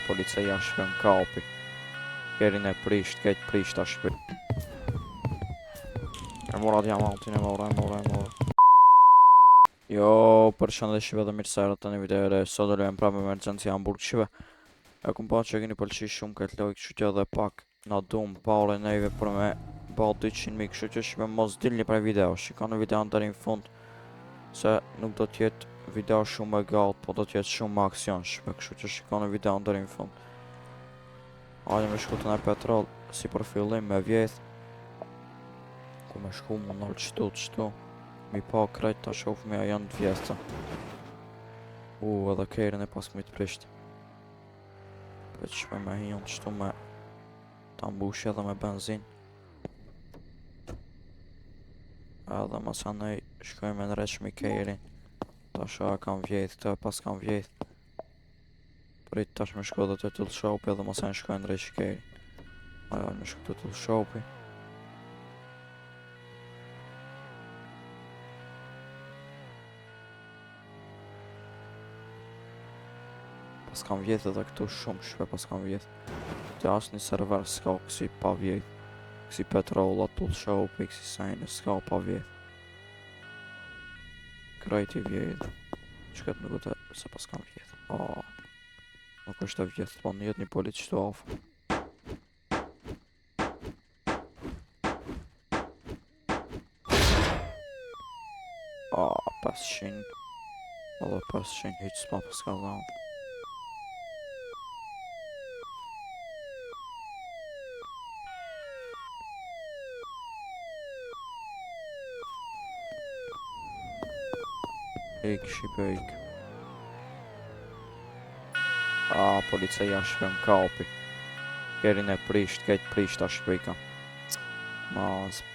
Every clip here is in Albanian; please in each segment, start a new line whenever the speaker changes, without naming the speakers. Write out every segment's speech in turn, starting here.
Policia shpën kapi. Kerin e prisht, ketë prisht ta shpën. E mora diamantin, e mora. Jo, përshëndetje dhe mirësera të një video e sot do luajmë prapë emergjenci Hamburgshve. E kum pa që keni pëlqy shumë këtë lojë, kështu që edhe pak na dum pare neve për me ba 200.000, kështu që shme mos dilni prej video, shikoni videon deri në fund se nuk do t'jetë video shumë e gallë, po do t'jetë shumë me aksion shpe, kështu që shikoni videon deri në fund. Hajde me shku të në petrol, si për fillim me vjeth. Ku me shku më nëllë qëtu. Mi pa krejt ta shofmi a janë të vjesta. Edhe kerën e pas këmi të prisht. Për që shpe me hion qëtu me ta mbush edhe me benzin. Edhe masanej shkojme në req mi kerin. Ta shoha kam vjeth, këta pas kam vjeth. Prit tash me shko dhe të tull shopi edhe masanej shkojnë në req kerin. Ajo me shko të tull shopi. Pas kam vjetë edhe këtu shumë shpe pas kam vjetë. Të asë një server s'ka kësi pa vjetë. Kësi petrola, tull shopi, kësi sajnë s'ka pa vjetë. Krejti vjetë. Që këtë nuk të se pas kam vjetë. Nuk është e vjetë, po në jetë një polit qëtu afë. Pas shenjë. Edhe pas shenjë hiq s'ma pas ka dhanë. Ik, shipe ik. Policia shpën kapi. Kerin e prisht, ketë prisht ta shpika. Mazë.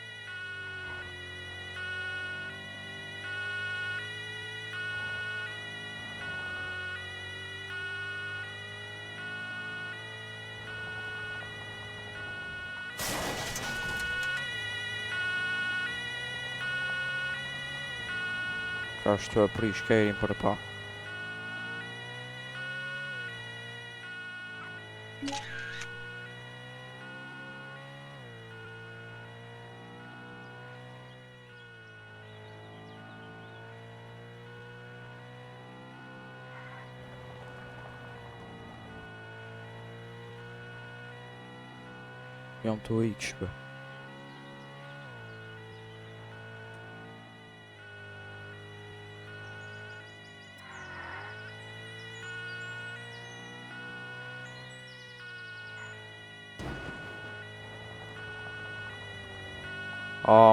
Ka shtu e prish kerin për pa. Jam të ikshbe.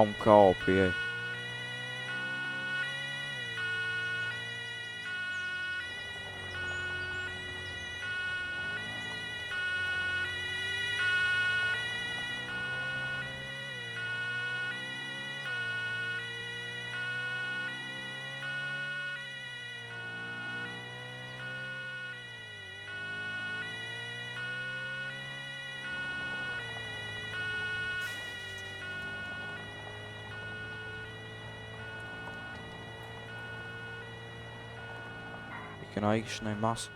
Më kapi, ej. Kena ikish në i masë.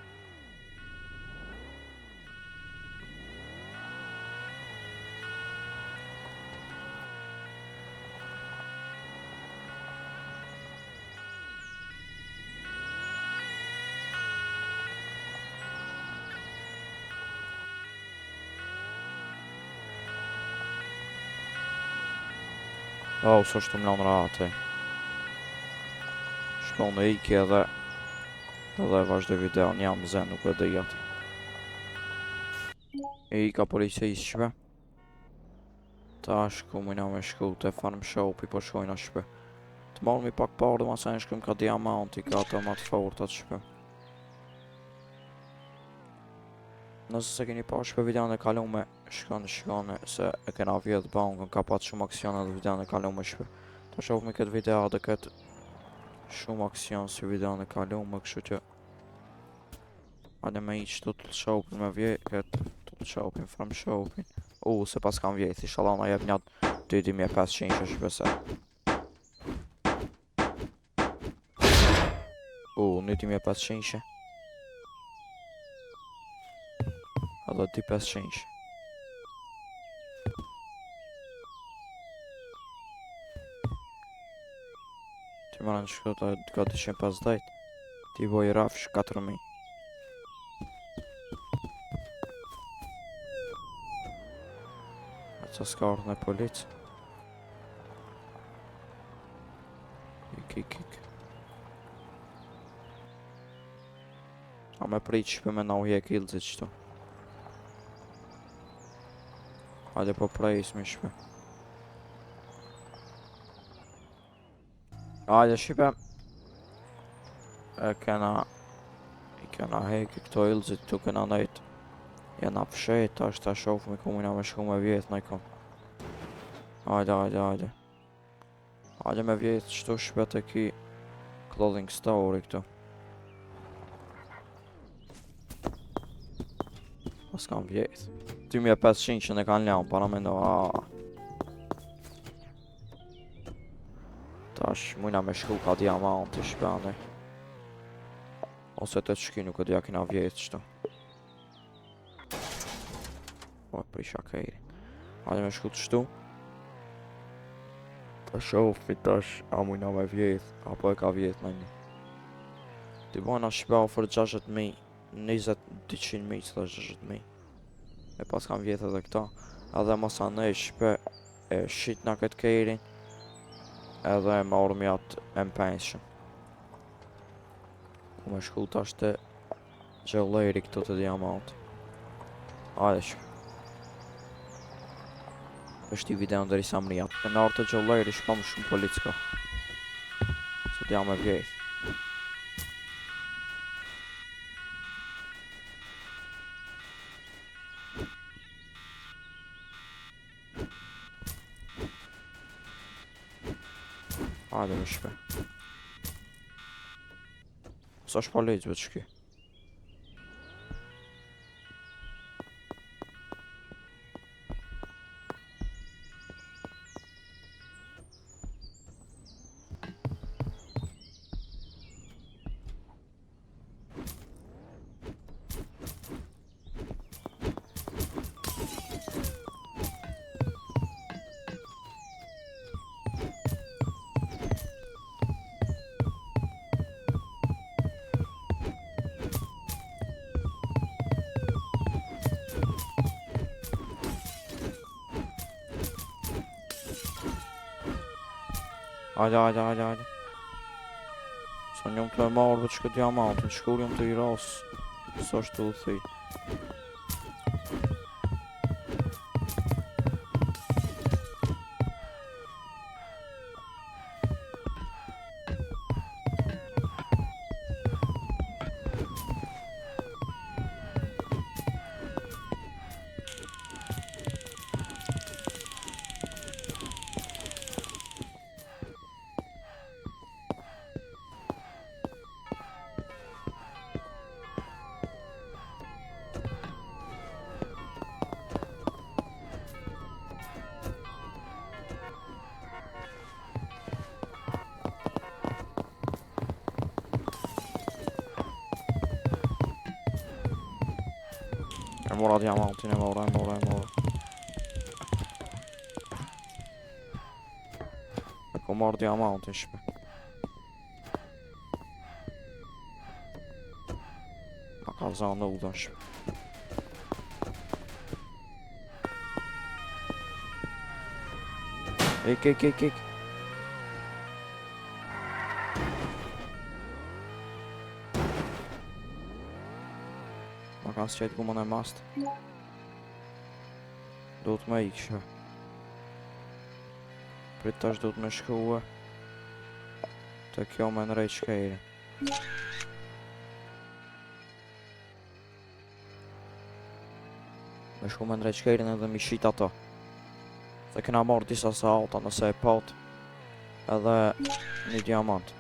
Së është të mlonë rate. Shkon në iki edhe vazhdo video, jam zen, nuk e dhe jatë. I ka policia shpe. Ta shku mujna me shku të farm shopi, po shkojna shpe. Të marrë mi pak parë dhe ma sa në shkëm ka diamanti, ka ato ma të fortat shpe. Nëse se keni pa shpe videon e kalume, shkone, se e kena vjetë bankën, ka pat shumë aksion edhe videon e kalume shpe. Ta shofë mi këtë video dhe këtë shumë aksion si videon e kalume, kështu që hajde me iq të tull shopin me vje, këtë tull shopin, farm shopin. Se pas kam vjetë, inshallah na jep njët 2500 shpese. 2500. Edhe ti 500. Ti më në shkota ka 250. Ti boj rafsh 4000. A qa s'ka ardhë në policë? Ik. A me prit shpe me na uje killëzit qëtu. Hajde po prejs me shpe. Hajde shpe. I kena heki këto ilëzit tu kena nejt. Jena fshet, ashtë ta shofë me kumina me shku me vjetë në i kom. Hajde. Hajde me vjetë qëtu shpet e ki clothing store këtu. Pas kam vjetë. 2500 që ne kanë ljanë, para me ndo, Tash, mujna me shku ka diamant të shpene. Ose të shky nuk e dhja kina vjetë qëtu. O, prisha kejri. Hajde me shku të shtu. Ta shofi tash, a mujna me vjetë, apo e ka vjetë në një. Ti bojna shpe ofër 60.000, 200.000 që të 60.000. E pas kam vjetë edhe këta. Edhe mos anë e shpe e shqit në këtë kejrin. Edhe e marrë mjatë e mpenshëm. Ku me shku tash të gjellëri këtu të diamanti. Hajde shpe. është i video ndër i sa më rjatë. Në artë të gjellëri shpa më shumë policka. Se t'ja me vjetë. Hajde me shpe. Sa shpa lejtë vetë shky. Hajde. Sa njëm të e marrë vetë shkët diamantin, shkur jëm të i rasë. Sa është të u thej. E mora diamantin, e mora. E ku marrë diamantin shpe. A ka zanë u dhe shpe. Ik. Ma kanë s'qejtë ku më në mast. Do të me ikshë. Prit tash do të me shkuë. Të kjo me në rejtë shkejri. Me shku me në rejtë shkejrin edhe mi shit ato. Se kena marrë disa sa alta nëse e pat. Edhe një diamant.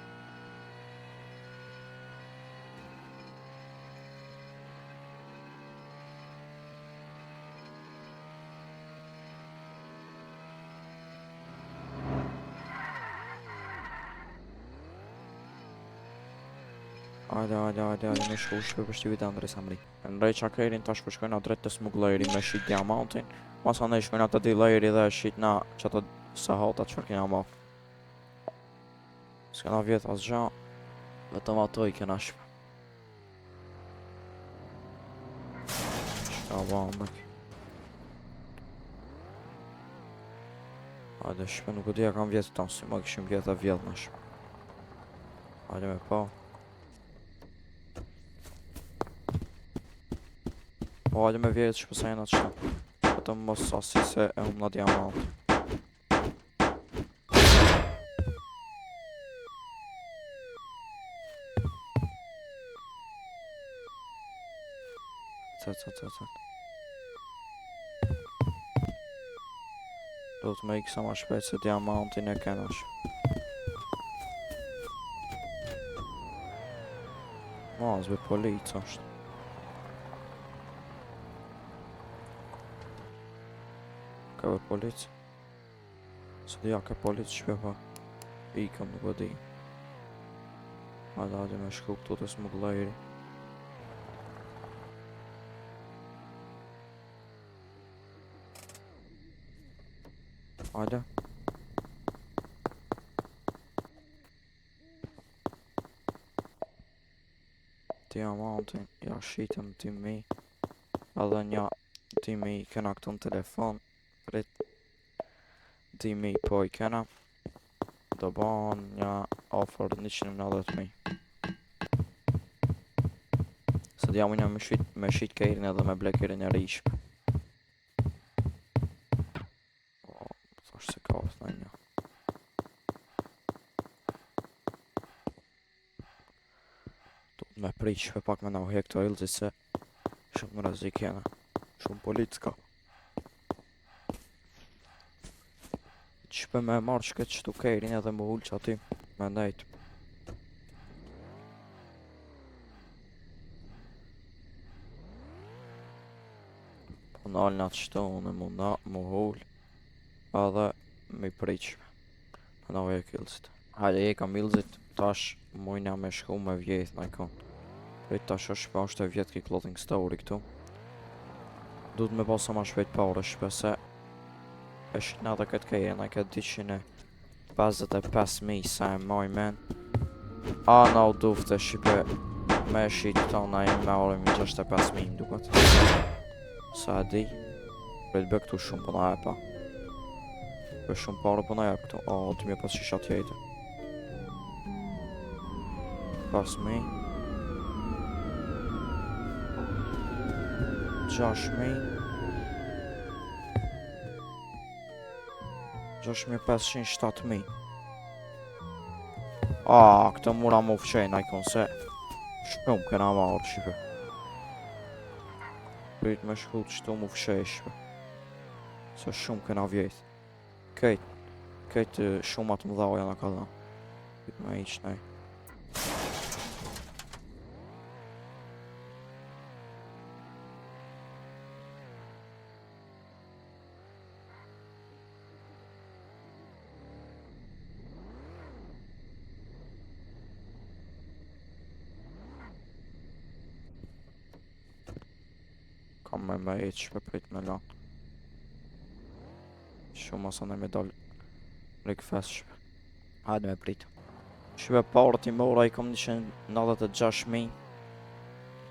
Hajde, me shku shpe për shtivit e Andres Amri. Ndrej Qakerin tash për shkojna drejt të smugglëri me shit diamantin. Masa ne shkojna të dealeri dhe shitna që të sahata që kena ma. S'kena vjet as gja, vetëm ato i kena shpe. Shka bambek. Hajde shpe nuk e dija kam vjetë tanë, si ma kishim vjetë e vjetë në shpe. Hajde me pa. Po hajde me vjetë që pësajnë atë shta. Vetëm mos asi se e umë në diamant. Cet. Do të me ikë sa ma shpejt se diamantin e kenash. Ma, zbe polic është. Ka be polic? Së dhja ka polic shpe pa. Ikëm nuk o di. Hajde me shku këtu të smugglëri. Hajde. Diamantin, ja shitëm timi. Edhe nja timi i kena këtu në telefon. Prit. Timi po i kena. Do ban nja offer 190.000. Se dhja munja me shit kejrin edhe me blekirin e rishp. Thash se ka ofë në një. Me prit shpe pak me na u hek të ilëzit se shumë rrezik jena. Shumë polic ka. Shpe me marrë që këtë qëtu kejrin edhe më ullë që aty me ndajt. Po nalë në atë qëtu unë munda më ullë edhe me prit shpe. Me na u hek ilëzit. Hajde e kam ilëzit tash mujna me shku me vjetë në ikon. Prit tash është e vjetë ki clothing store këtu. Duhet me pas sa ma shpejt pare shpe se e shqitna dhe këtë kejrën, a këtë 255.000 sa e maj men. A na u dufte shqipe me shqit këta na e me orëm 65.000 duket. Sa e di. Prit bë këtu shumë për na e pa. Bë shumë pare për na e këtu. O, të mjë pas shisha tjetër. 5.000 6.000 6.500 7.000. Këtë mura më fqejnë a i konë se shumë këna marrë shqipe. Prit me shku të shtu më fqej shqipe. Se shumë këna vjetë. Këtë shumë atë më dhaja në ka dha. Prit me iqë nej. Kam me e që prit me la. Shumë asa në me dal rikëfes shpe. Hajde me prit. Shpe parë ti mora i kom 196.000.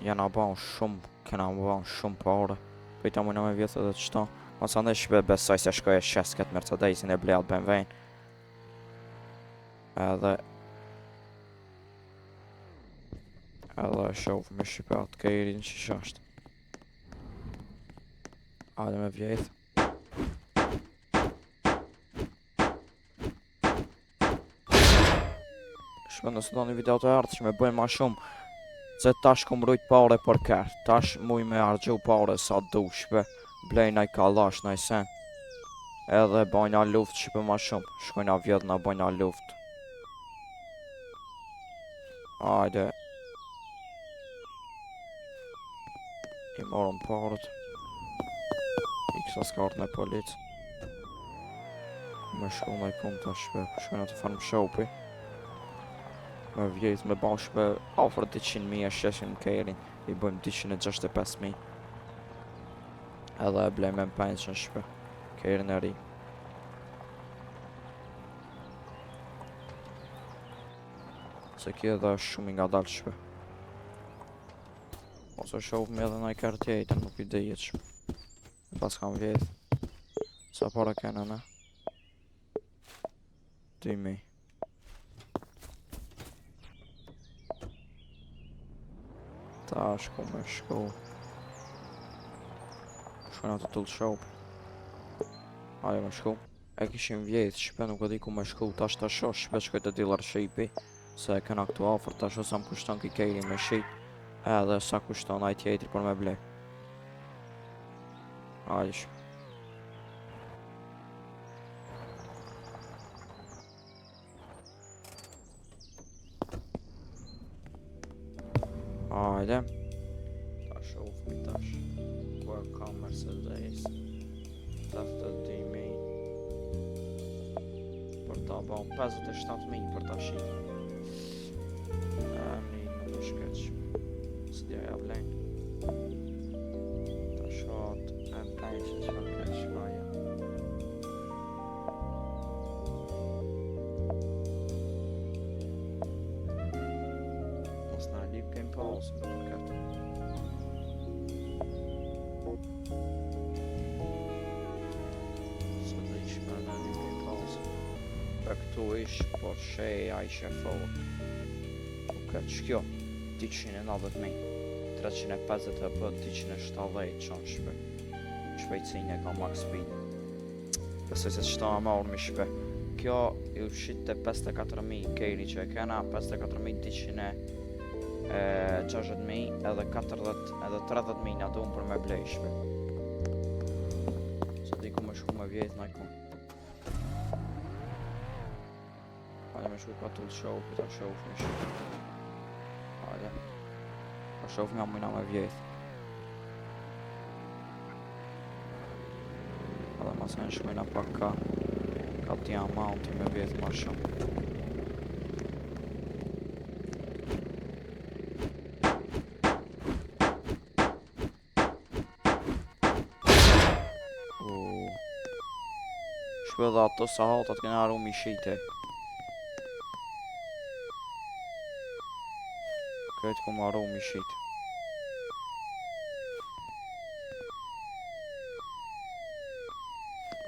Jena ban shumë, kena ban shumë parë. Prita mujna me vjetë edhe të qëta. Asa në shpe besoj se shkoj e shes këtë Mercedesin e blejat BMW-n. Edhe shof me shqipe atë kejrin që shashtë. Hajde me vjetë. Shpe nësë do një video të artë që me bëjmë ma shumë. Se tash kom rujt pare për kërë. Tash muj me argju pare sa du shpe. Blejna i kalash në i sen. Edhe bajna luft shpe ma shumë. Shkojna vjetë na bajna luft. Hajde. I morëm parët. I kësa s'kartë në policë. Me shku në i kumë të shpe. Shkojna të farm shopi. me vjetë me bashkë me afër 200.000 e shesin Kerin, i bëjmë 265.000. Edhe e blejmë me pension shpe, Kerin e ri. Se kjo edhe është shumë i ngadalë shpe. Ose shohëm edhe në i kërë tjetën, nuk i dejet shpe. Pas kam vjetë. Sa para kena ne? 2.000. Ta shku me shku. Shkojna të tullë shop. Ajo me shku. E kishim vjetë shpe, nuk e di ku me shku. Ta shta shosh shpe shkoj të dealer shipi. Se e kena këtu afer, ta sho sa më kushton ki Keri me shit. Edhe sa kushton aj tjetri për me ble. Ajo shpe. Hajde. Ta shof mi tash. Ku e ka Mercedes. Taftë 2.000. Për ta ba 57.000 për ta shit. Mi nuk më shkeq. Së dja ja vlen. Ta shot e penqë që më keq shkaja. Mos na lip kem pausë për këtë. Së dhe ishme na lip kem pausë. Për këtu ish, po sheja i shefot. Këtë shkjo, 290.000, 350 e për 270 qanë shpe. Shpejtësin e ka max speed. Besoj se qëta ma marrë mi shpe. Kjo i ushit të 54.000 Keri që e kena, 54.260.000 edhe 40 edhe 30.000 në dunë për me blej shpe. Se di ku me shku me vjetë në ikon. Hajde me shku ka tullë show, ta show me shku. Hajde. Pa shof nga mujna me vjetë. Edhe ma se në shkojna pak ka ti amounti me vjetë ma shumë. Shpe dhe ato sa hatat këna arru mi shite. Këtë ku marru mi shit.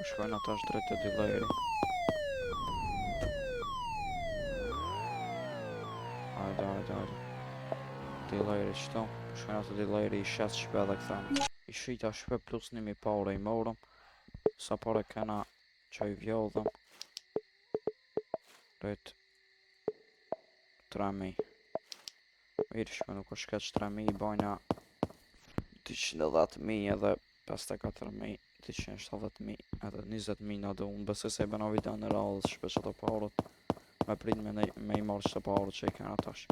Shkojnë ata është drejt të dealeri. Hajde. Dealeri qëto. Shkojnë ata dealeri i shes shpe edhe këthen. I shita shpe plus 1.000 paure i morëm. Sa pare kena që i vjodhëm. Drejt 3.000. Mirë shme nuk është keq 3.000 i bajna 210.000 edhe 54.000, 270.000 edhe 20.000 në do. Unë besoj se i bëna video në radhës shpe që të parët me prit me i marrë që të parët që i kena tash.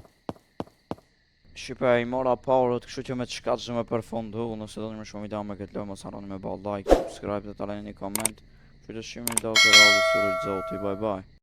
Shqipe i mora parët, kështu që me të shkatë që me përfundu. Nëse do një më shumë video me këtë lojë, mos harroni me ba like, subscribe dhe të aleni një koment. Që të shimin do të radhës së rëgjzoti, bye bye.